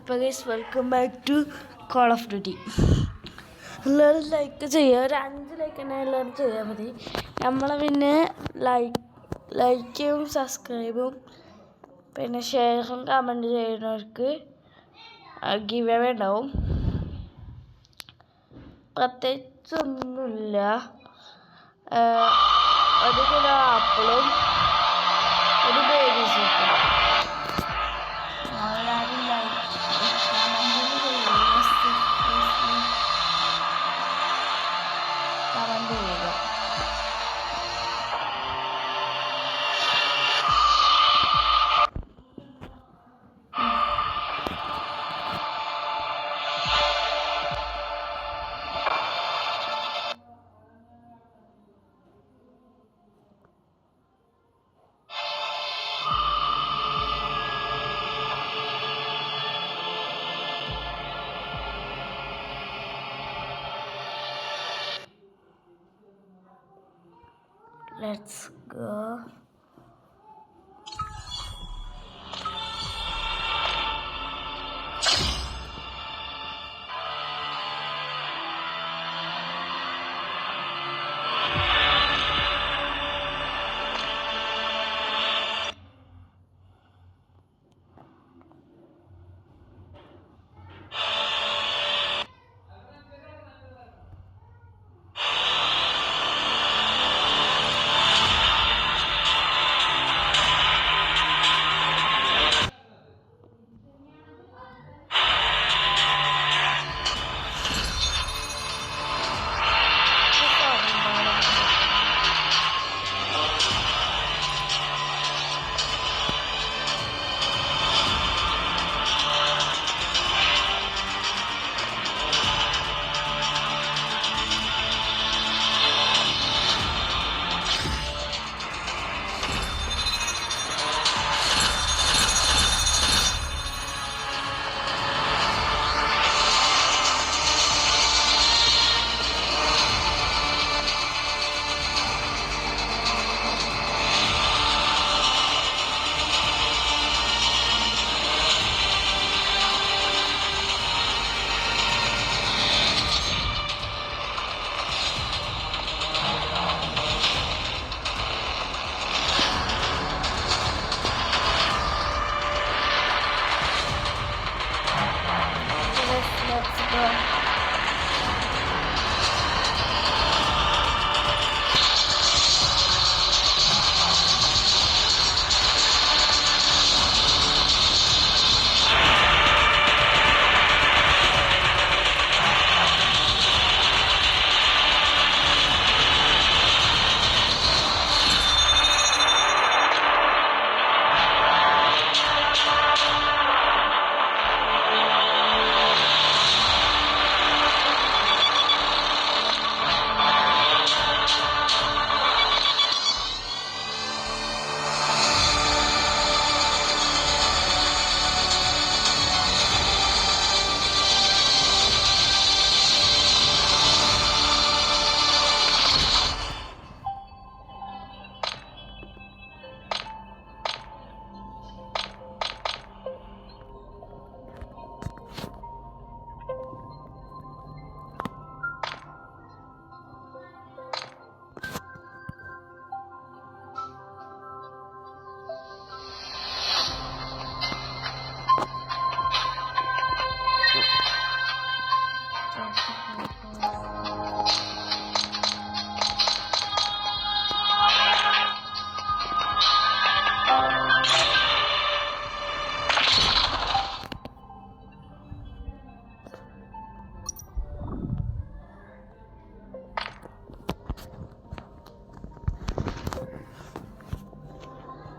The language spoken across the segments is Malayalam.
അപ്പോൾ guys welcome back to call of duty. എല്ലാവരും ലൈക്ക് ചെയ്യുക, ഒരു 5 ലൈക്ക് തന്നെ എല്ലാവരും ചെയ്യാൻ മതി. നമ്മളെ പിന്നെ ലൈക്കും സബ്സ്ക്രൈബും പിന്നെ ഷെയറും കമൻറ്റ് ചെയ്യുന്നവർക്ക് ഗിവ് അവേ ഉണ്ടാവും. പ്രത്യേകിച്ചൊന്നുമില്ല, 1 കിലോ ആപ്പിളും 1 ബേബി സൂപ്പും. Let's go.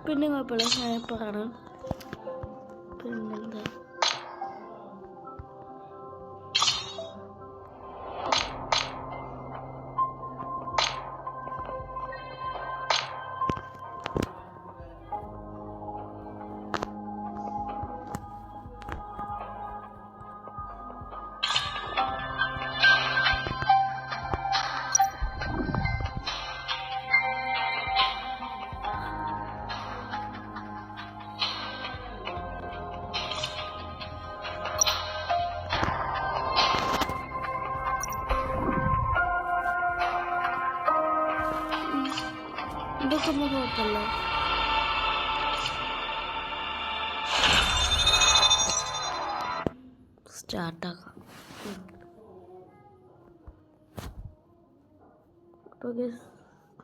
പിന്നെ കുഴപ്പമില്ല, സ്നൈപ്പറാണ്. പിന്നെന്താ, നമുക്കൊന്നും കുഴപ്പമില്ല. സ്റ്റാർട്ടാക്കാം. അപ്പോൾ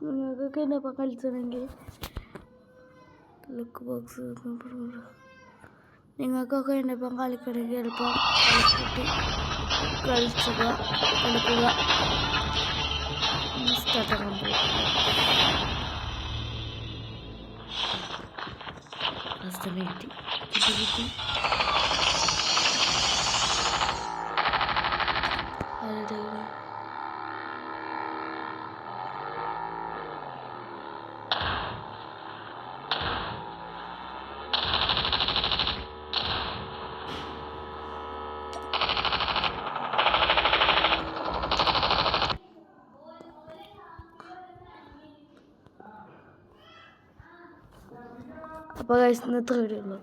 നിങ്ങൾക്കൊക്കെ എൻ്റെ ഒപ്പം കളിച്ചണമെങ്കിൽ ലുക്ക് ബോക്സ് നിങ്ങൾക്കൊക്കെ എൻ്റെ ഒപ്പം കളിക്കണമെങ്കിൽ എളുപ്പം കളിക്കുക. സ്റ്റാർട്ടാക്കാൻ പോകും. കിട്ടി. അപ്പോൾ കഴിച്ച് ഇന്നത്തെ വീഡിയോ ഉള്ളൂ.